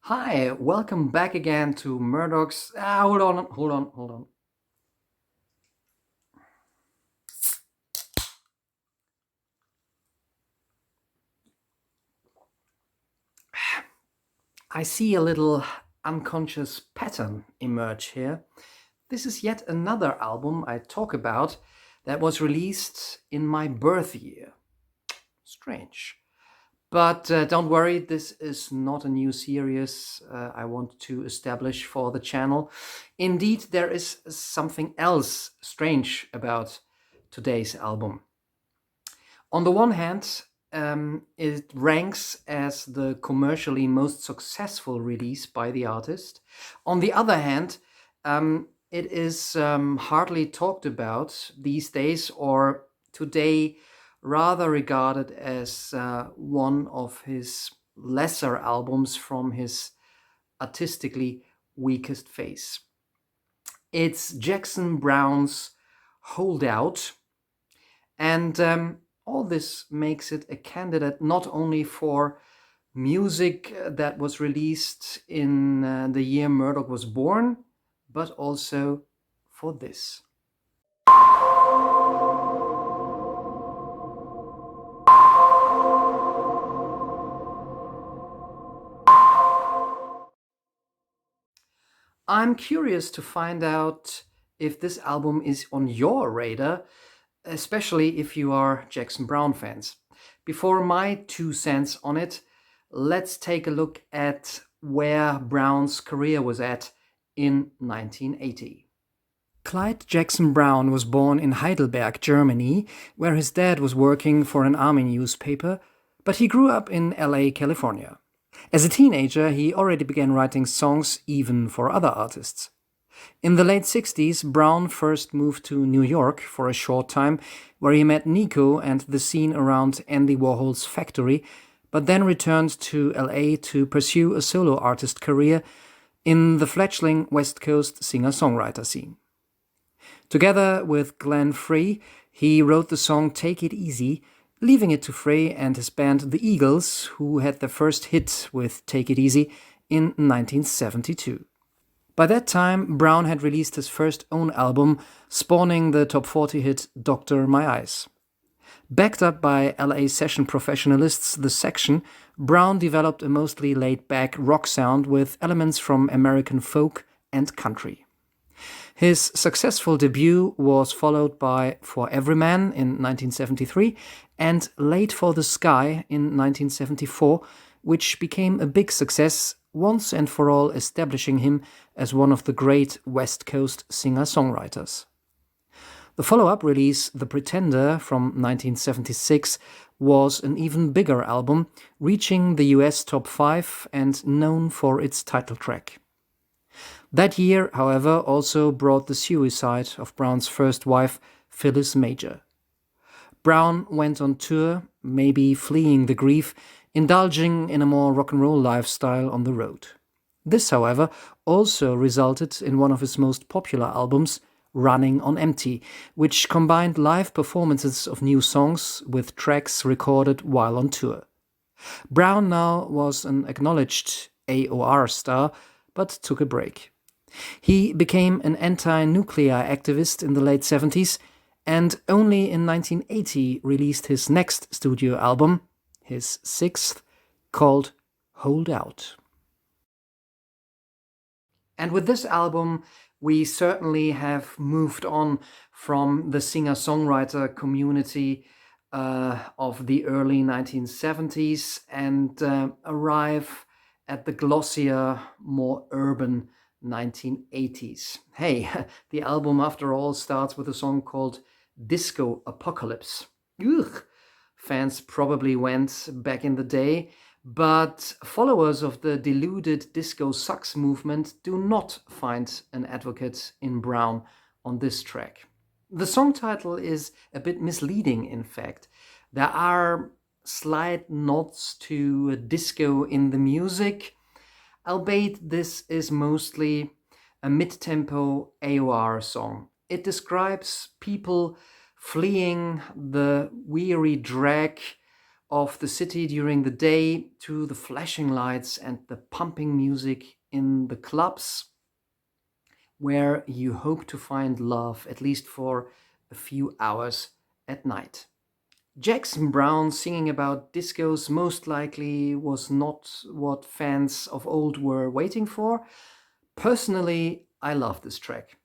Hi, welcome back again to Murdock's. Hold on. I see a little unconscious pattern emerge here. This is yet another album I talk about that was released in my birth year. Strange. But don't worry, this is not a new series I want to establish for the channel. Indeed, there is something else strange about today's album. On the one hand, it ranks as the commercially most successful release by the artist. On the other hand, it is hardly talked about these days, or today rather regarded as one of his lesser albums from his artistically weakest phase. It's Jackson Browne's Hold Out, and all this makes it a candidate not only for music that was released in the year Murdock was born, but also for this. I'm curious to find out if this album is on your radar, especially if you are Jackson Browne fans. Before my 2 cents on it, let's take a look at where Browne's career was at in 1980. Clyde Jackson Browne was born in Heidelberg, Germany, where his dad was working for an army newspaper, but he grew up in LA, California. As a teenager, he already began writing songs even for other artists. In the late 60s, Browne first moved to New York for a short time, where he met Nico and the scene around Andy Warhol's factory, but then returned to LA to pursue a solo artist career in the fledgling West Coast singer-songwriter scene. Together with Glenn Frey, he wrote the song Take It Easy, leaving it to Frey and his band The Eagles, who had their first hit with Take It Easy in 1972. By that time, Browne had released his first own album, spawning the top 40 hit Doctor My Eyes. Backed up by LA session professionalists The Section, Browne developed a mostly laid-back rock sound with elements from American folk and country. His successful debut was followed by For Every Man in 1973 and Late for the Sky in 1974, which became a big success, once and for all establishing him as one of the great West Coast singer-songwriters. The follow-up release, The Pretender, from 1976, was an even bigger album, reaching the US top 5 and known for its title track. That year, however, also brought the suicide of Browne's first wife, Phyllis Major. Browne went on tour, maybe fleeing the grief, indulging in a more rock and roll lifestyle on the road. This, however, also resulted in one of his most popular albums, Running on Empty, which combined live performances of new songs with tracks recorded while on tour. Browne now was an acknowledged AOR star, but took a break. He became an anti-nuclear activist in the late 70s and only in 1980 released his next studio album, his sixth, called Hold Out. And with this album, we certainly have moved on from the singer-songwriter community of the early 1970s and arrive at the glossier, more urban 1980s. Hey, the album after all starts with a song called Disco Apocalypse. Ugh. Fans probably went back in the day, but followers of the deluded disco sucks movement do not find an advocate in Browne on this track. The song title is a bit misleading, in fact. There are slight nods to disco in the music, albeit this is mostly a mid-tempo AOR song. It describes people fleeing the weary drag of the city during the day to the flashing lights and the pumping music in the clubs where you hope to find love, at least for a few hours at night. Jackson Browne singing about discos most likely was not what fans of old were waiting for. Personally, I love this track.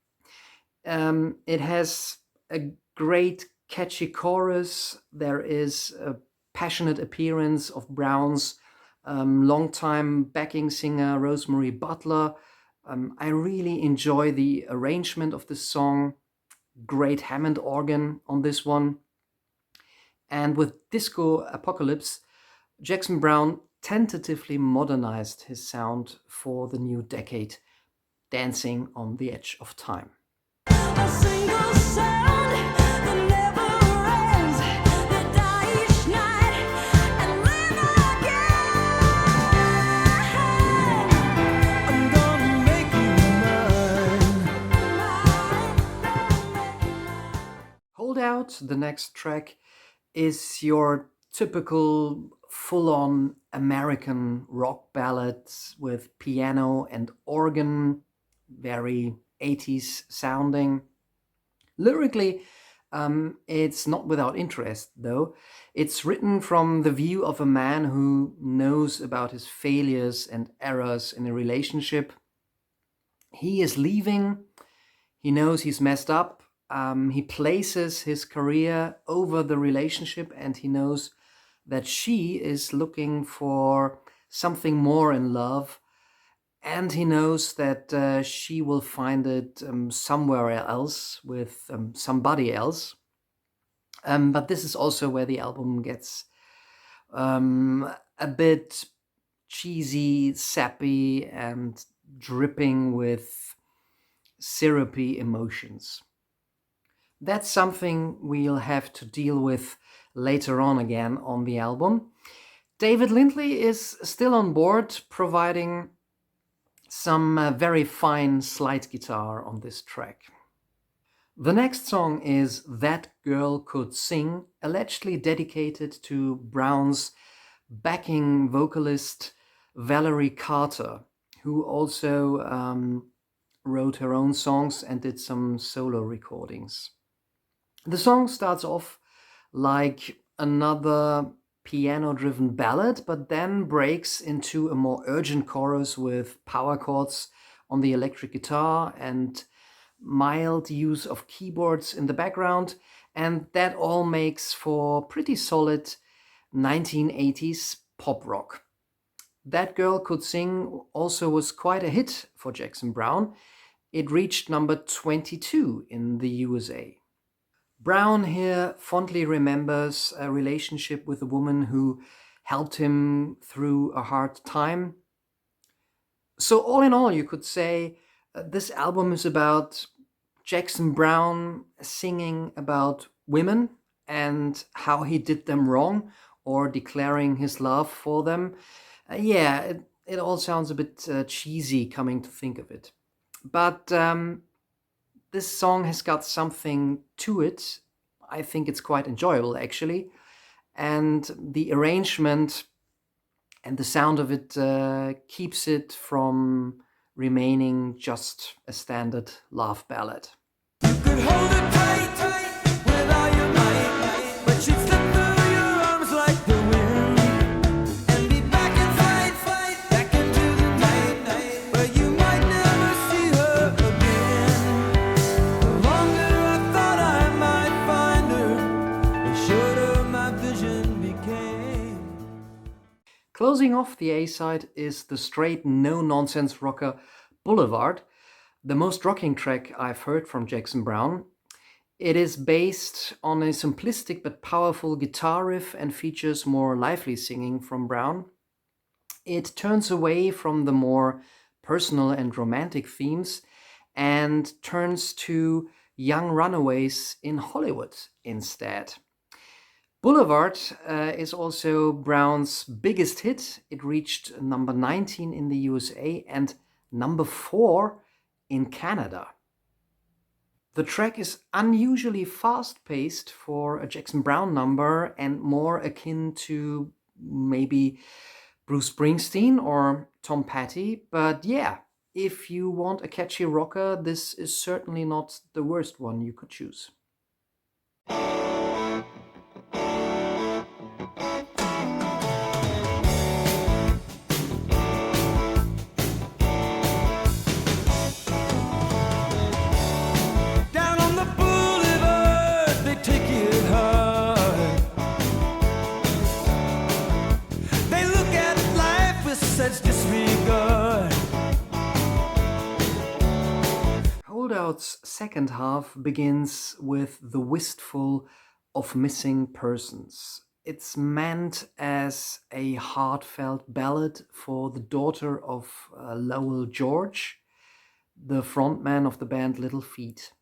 It has a great catchy chorus. There is a passionate appearance of Browne's longtime backing singer Rosemary Butler. I really enjoy the arrangement of the song. Great Hammond organ on this one. And with Disco Apocalypse, Jackson Browne tentatively modernized his sound for the new decade, dancing on the edge of time. A single sound that never ends, that die each night and live again. I'm gonna make you mine. Hold Out, the next track, is your typical full-on American rock ballad with piano and organ, very 80s sounding. Lyrically, it's not without interest, though. It's written from the view of a man who knows about his failures and errors in a relationship. He is leaving, he knows he's messed up, he places his career over the relationship, and he knows that she is looking for something more in love, and he knows that she will find it somewhere else with somebody else. But this is also where the album gets a bit cheesy, sappy, and dripping with syrupy emotions. That's something we'll have to deal with later on again on the album. David Lindley is still on board, providing some very fine slide guitar on this track. The next song is That Girl Could Sing, allegedly dedicated to Browne's backing vocalist Valerie Carter, who also wrote her own songs and did some solo recordings. The song starts off like another piano-driven ballad, but then breaks into a more urgent chorus with power chords on the electric guitar and mild use of keyboards in the background, and that all makes for pretty solid 1980s pop rock. That Girl Could Sing also was quite a hit for Jackson Browne. It reached number 22 in the USA. Browne here fondly remembers a relationship with a woman who helped him through a hard time. So all in all, you could say this album is about Jackson Browne singing about women and how he did them wrong or declaring his love for them. It all sounds a bit cheesy coming to think of it. But this song has got something to it. I think it's quite enjoyable, actually. And the arrangement and the sound of it keeps it from remaining just a standard love ballad. You could hold it tight with all your might, but she'd slip through your arms like the wind and be back and fight back into the night, but you might never see her again. The longer I thought I might find her, the shorter my vision became. Closing off the A-side is the straight no-nonsense rocker Boulevard, the most rocking track I've heard from Jackson Browne. It is based on a simplistic but powerful guitar riff and features more lively singing from Browne. It turns away from the more personal and romantic themes and turns to young runaways in Hollywood instead. Boulevard is also Browne's biggest hit. It reached number 19 in the USA and number 4 in Canada. The track is unusually fast paced for a Jackson Browne number and more akin to maybe Bruce Springsteen or Tom Petty. But yeah, if you want a catchy rocker, this is certainly not the worst one you could choose. Down on the boulevard, they take it hard. They look at life with such disregard. Holdout's second half begins with the wistful of missing persons. It's meant as a heartfelt ballad for the daughter of Lowell George, the frontman of the band Little Feat.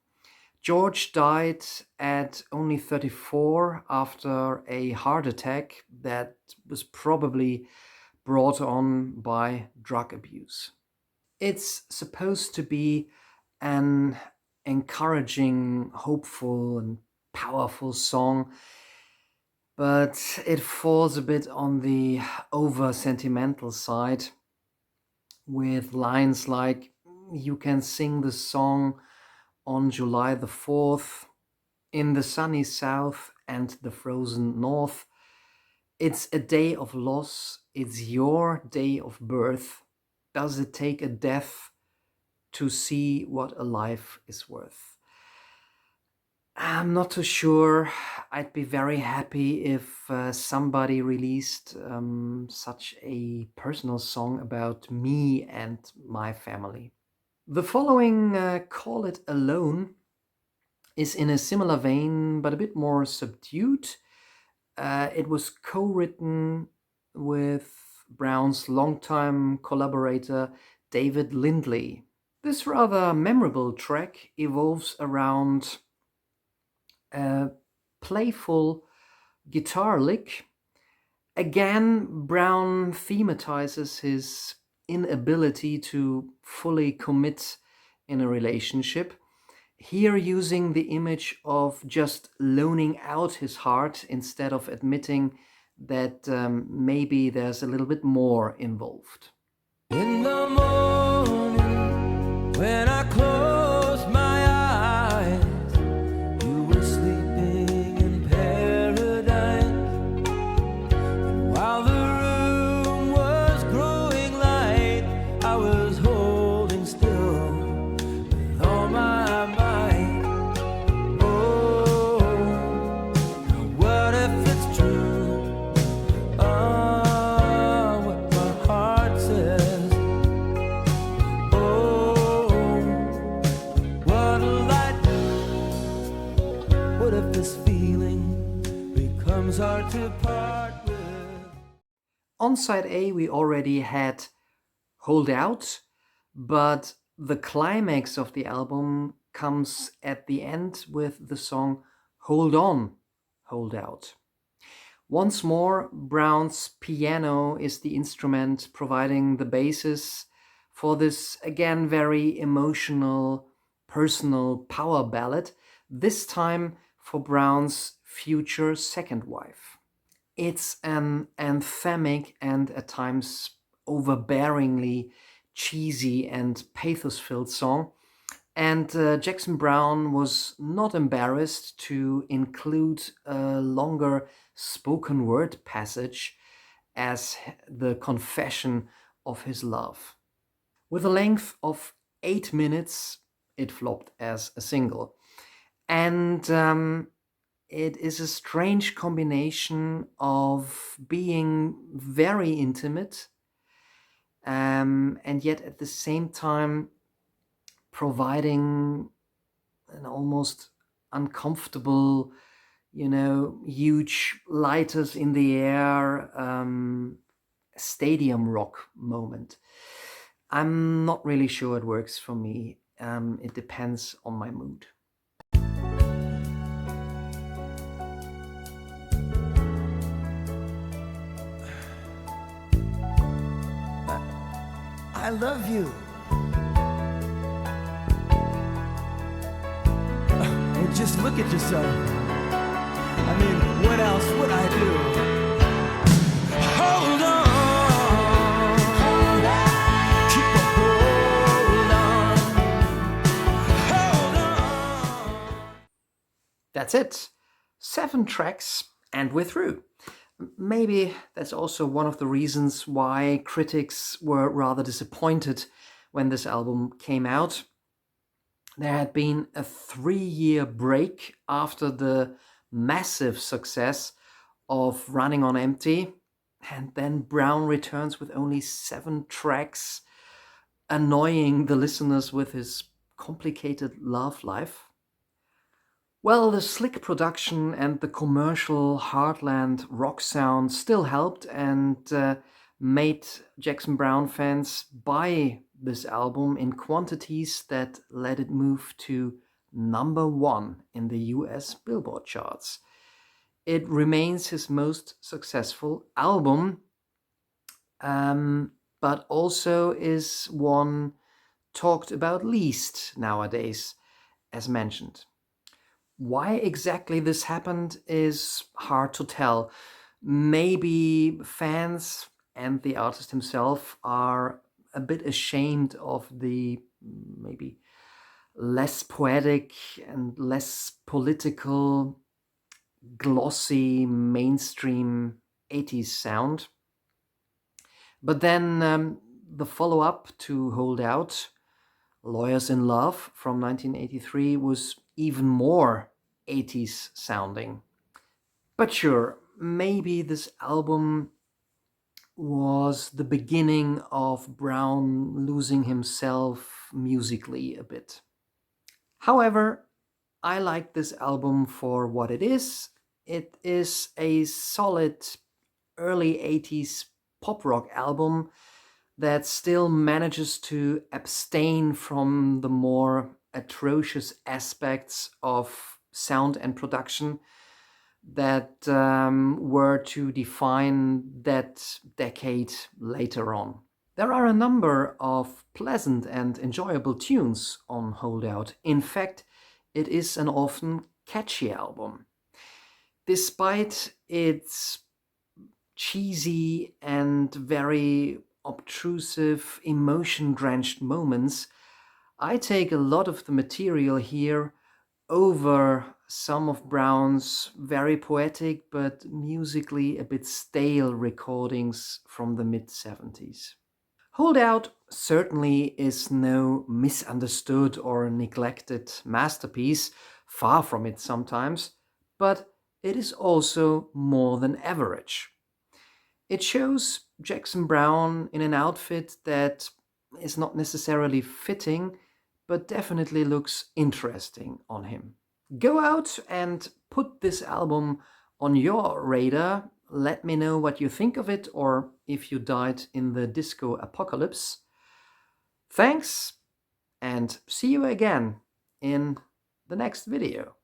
George died at only 34 after a heart attack that was probably brought on by drug abuse. It's supposed to be an encouraging, hopeful, and powerful song, but it falls a bit on the over sentimental side with lines like, "You can sing the song on July the 4th, in the sunny south and the frozen north. It's a day of loss, it's your day of birth. Does it take a death to see what a life is worth?" I'm not too sure. I'd be very happy if somebody released such a personal song about me and my family. The following, Call It Alone, is in a similar vein but a bit more subdued. It was co-written with Browne's longtime collaborator David Lindley. This rather memorable track evolves around a playful guitar lick. Again, Browne thematizes his inability to fully commit in a relationship, here using the image of just loaning out his heart instead of admitting that maybe there's a little bit more involved. In the morning, when I closed my eyes, you were sleeping in paradise. And while the room was growing light, I was holding still with all my might. Oh, now what if it's true? Ah, what my heart says. Oh, what'll I do? What if this feeling becomes hard to part with? On side A, we already had Hold Out, but the climax of the album comes at the end with the song Hold On, Hold Out. Once more, Browne's piano is the instrument providing the basis for this, again, very emotional, personal power ballad, this time for Browne's future second wife. It's an anthemic and at times overbearingly cheesy and pathos-filled song, and Jackson Browne was not embarrassed to include a longer spoken word passage as the confession of his love. With a length of 8 minutes, it flopped as a single. And it is a strange combination of being very intimate and yet at the same time providing an almost uncomfortable, huge lighters in the air, stadium rock moment. I'm not really sure it works for me. It depends on my mood. I love you. Just look at yourself. I mean, what else would I do? Hold on. Keep a hold on. Hold on. That's it. 7 tracks and we're through. Maybe that's also one of the reasons why critics were rather disappointed when this album came out. There had been a 3-year break after the massive success of Running on Empty, and then Browne returns with only 7 tracks, annoying the listeners with his complicated love life. Well, the slick production and the commercial heartland rock sound still helped and made Jackson Browne fans buy this album in quantities that let it move to #1 in the US Billboard charts. It remains his most successful album, but also is one talked about least nowadays, as mentioned. Why exactly this happened is hard to tell. Maybe fans and the artist himself are a bit ashamed of the maybe less poetic and less political, glossy, mainstream 80s sound. But then the follow-up to Hold Out, Lawyers in Love from 1983, was even more 80s sounding. But sure, maybe this album was the beginning of Browne losing himself musically a bit. However, I like this album for what it is. It is a solid early 80s pop rock album that still manages to abstain from the more atrocious aspects of sound and production that were to define that decade later on. There are a number of pleasant and enjoyable tunes on Hold Out. In fact, it is an often catchy album. Despite its cheesy and very obtrusive, emotion-drenched moments, I take a lot of the material here over some of Browne's very poetic but musically a bit stale recordings from the mid-70s. Hold Out certainly is no misunderstood or neglected masterpiece, far from it sometimes, but it is also more than average. It shows Jackson Browne in an outfit that is not necessarily fitting, but definitely looks interesting on him. Go out and put this album on your radar. Let me know what you think of it or if you died in the disco apocalypse. Thanks, and see you again in the next video.